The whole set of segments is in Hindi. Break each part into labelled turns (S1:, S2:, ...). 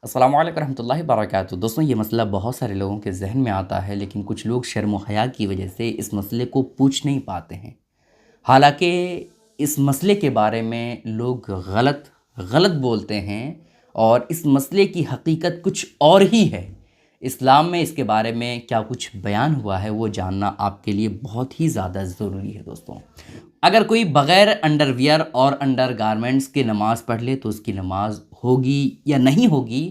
S1: अस्सलाम वालेकुम रहमतुल्लाहि वबरकातुहू। दोस्तों, ये मसला बहुत सारे लोगों के जहन में आता है, लेकिन कुछ लोग शर्म व हया की वजह से इस मसले को पूछ नहीं पाते हैं। हालांकि इस मसले के बारे में लोग गलत गलत बोलते हैं और इस मसले की हकीकत कुछ और ही है। इस्लाम में इसके बारे में क्या कुछ बयान हुआ है वो जानना आपके लिए बहुत ही ज़्यादा ज़रूरी है। दोस्तों, अगर कोई बग़ैर अंडरवियर और अंडर गारमेंट्स के नमाज़ पढ़ ले तो उसकी नमाज होगी या नहीं होगी,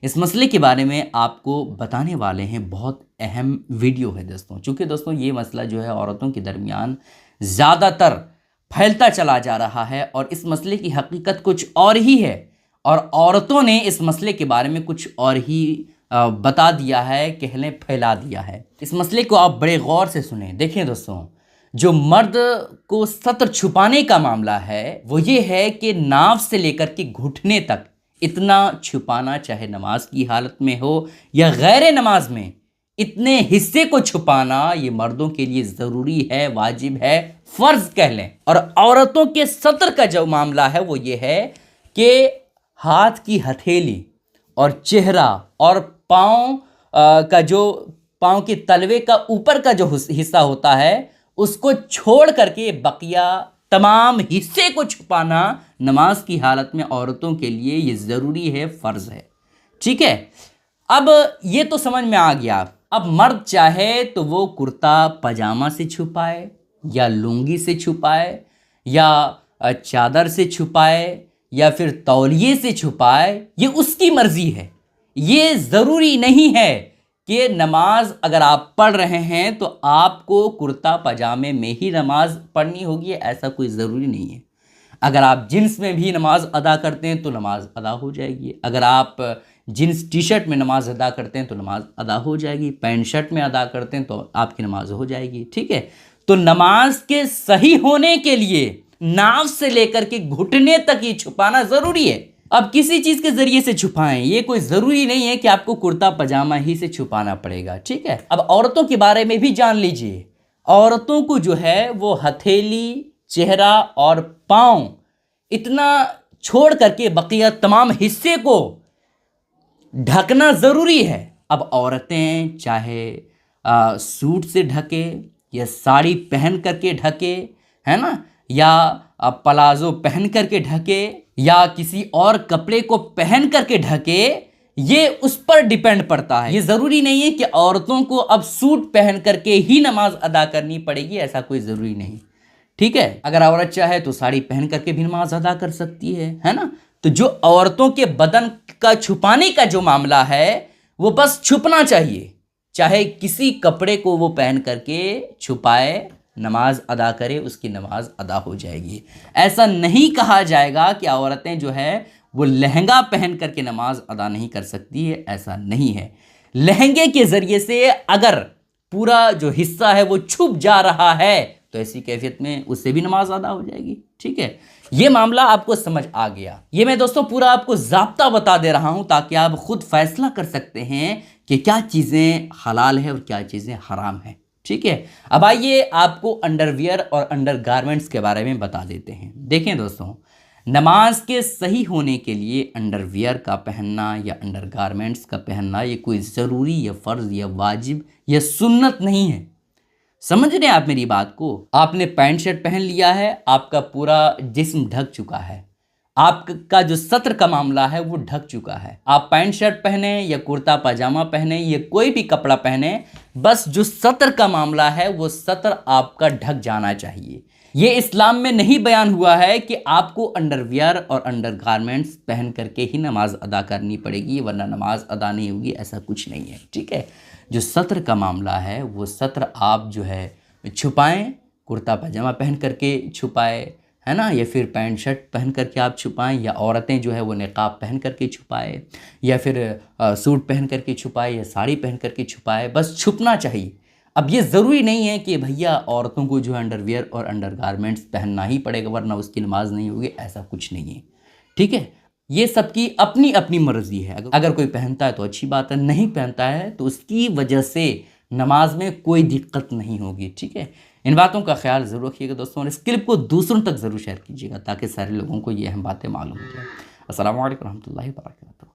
S1: इस मसले के बारे में आपको बताने वाले हैं। बहुत अहम वीडियो है दोस्तों, चूँकि दोस्तों ये मसला जो है औरतों के दरमियान ज़्यादातर फैलता चला जा रहा है और इस मसले की हकीकत कुछ और ही है और औरतों ने इस मसले के बारे में कुछ और ही बता दिया है, कहलें फैला दिया है। इस मसले को आप बड़े गौर से सुने। देखें दोस्तों, जो मर्द को सत्र छुपाने का मामला है वो ये है कि नाव से लेकर के घुटने तक इतना छुपाना, चाहे नमाज की हालत में हो या गैर नमाज में, इतने हिस्से को छुपाना ये मर्दों के लिए ज़रूरी है, वाजिब है, फ़र्ज़ कह लें। और औरतों के सत्र का जो मामला है वो ये है कि हाथ की हथेली और चेहरा और पाँव का जो पाँव के तलवे का ऊपर का जो हिस्सा होता है उसको छोड़ करके बकिया तमाम हिस्से को छुपाना नमाज की हालत में औरतों के लिए ये ज़रूरी है, फ़र्ज़ है। ठीक है, अब ये तो समझ में आ गया। अब मर्द चाहे तो वो कुर्ता पजामा से छुपाए या लुंगी से छुपाए या चादर से छुपाए या फिर तौलिए से छुपाए, ये उसकी मर्ज़ी है। ये ज़रूरी नहीं है कि नमाज अगर आप पढ़ रहे हैं तो आपको कुर्ता पजामे में ही नमाज पढ़नी होगी, ऐसा कोई ज़रूरी नहीं है। अगर आप जीन्स में भी नमाज अदा करते हैं तो नमाज अदा हो जाएगी। अगर आप जीन्स टी शर्ट में नमाज अदा करते हैं तो नमाज अदा हो जाएगी। पैंट शर्ट में अदा करते हैं तो आपकी नमाज हो जाएगी। ठीक है, तो नमाज के सही होने के लिए नाव से लेकर के घुटने तक ही छुपाना ज़रूरी है। अब किसी चीज़ के ज़रिए से छुपाएं, ये कोई ज़रूरी नहीं है कि आपको कुर्ता पजामा ही से छुपाना पड़ेगा। ठीक है, अब औरतों के बारे में भी जान लीजिए। औरतों को जो है वो हथेली, चेहरा और पाँव इतना छोड़ करके बकिया तमाम हिस्से को ढकना ज़रूरी है। अब औरतें चाहे सूट से ढके या साड़ी पहन करके ढके, है ना, या प्लाजो पहन करके ढके या किसी और कपड़े को पहन करके ढके, ये उस पर डिपेंड पड़ता है। ये ज़रूरी नहीं है कि औरतों को अब सूट पहन करके ही नमाज अदा करनी पड़ेगी, ऐसा कोई ज़रूरी नहीं। ठीक है, अगर औरत चाहे तो साड़ी पहन करके भी नमाज अदा कर सकती है ना। तो जो औरतों के बदन का छुपाने का जो मामला है वो बस छुपना चाहिए, चाहे किसी कपड़े को वो पहन करके छुपाए, नमाज अदा करे, उसकी नमाज अदा हो जाएगी। ऐसा नहीं कहा जाएगा कि औरतें जो है वो लहंगा पहन करके नमाज अदा नहीं कर सकती है, ऐसा नहीं है। लहंगे के ज़रिए से अगर पूरा जो हिस्सा है वो छुप जा रहा है तो ऐसी कैफियत में उससे भी नमाज अदा हो जाएगी। ठीक है, ये मामला आपको समझ आ गया। ये मैं दोस्तों पूरा आपको ज़ाब्ता बता दे रहा हूँ ताकि आप खुद फैसला कर सकते हैं कि क्या चीज़ें हलाल है और क्या चीज़ें हराम है। ठीक है, अब आइए आपको अंडरवियर और अंडर गारमेंट्स के बारे में बता देते हैं। देखें दोस्तों, नमाज के सही होने के लिए अंडरवियर का पहनना या अंडर गारमेंट्स का पहनना ये कोई ज़रूरी या फ़र्ज़ या वाजिब या सुन्नत नहीं है। समझ रहे हैं आप मेरी बात को? आपने पैंट शर्ट पहन लिया है, आपका पूरा जिस्म ढक चुका है, आपका जो सत्र का मामला है वो ढक चुका है। आप पैंट शर्ट पहने या कुर्ता पजामा पहने या कोई भी कपड़ा पहने, बस जो सत्र का मामला है वो सत्र आपका ढक जाना चाहिए। ये इस्लाम में नहीं बयान हुआ है कि आपको अंडरवियर और अंडर गारमेंट्स पहन करके ही नमाज अदा करनी पड़ेगी वरना नमाज अदा नहीं होगी, ऐसा कुछ नहीं है। ठीक है, जो सत्र का मामला है वो सत्र आप जो है छुपाएं, कुर्ता पजामा पहन करके छुपाएं, है ना, या फिर पैंट शर्ट पहन करके आप छुपाएं, या औरतें जो है वो निकाब पहन करके छुपाएं, या फिर सूट पहन करके छुपाएं या साड़ी पहन करके छुपाएं, बस छुपना चाहिए। अब ये ज़रूरी नहीं है कि भैया औरतों को जो है अंडरवियर और अंडर गारमेंट्स पहनना ही पड़ेगा वरना उसकी नमाज नहीं होगी, ऐसा कुछ नहीं है। ठीक है, ये सबकी अपनी अपनी मर्ज़ी है। अगर कोई पहनता है तो अच्छी बात है, नहीं पहनता है तो उसकी वजह से नमाज में कोई दिक्कत नहीं होगी। ठीक है, इन बातों का ख्याल ज़रूर रखिएगा दोस्तों, और इस क्लिप को दूसरों तक ज़रूर शेयर कीजिएगा ताकि सारे लोगों को ये अहम बातें मालूम हो जाए। अस्सलाम वालेकुम रहमतुल्लाहि व बरकातहू।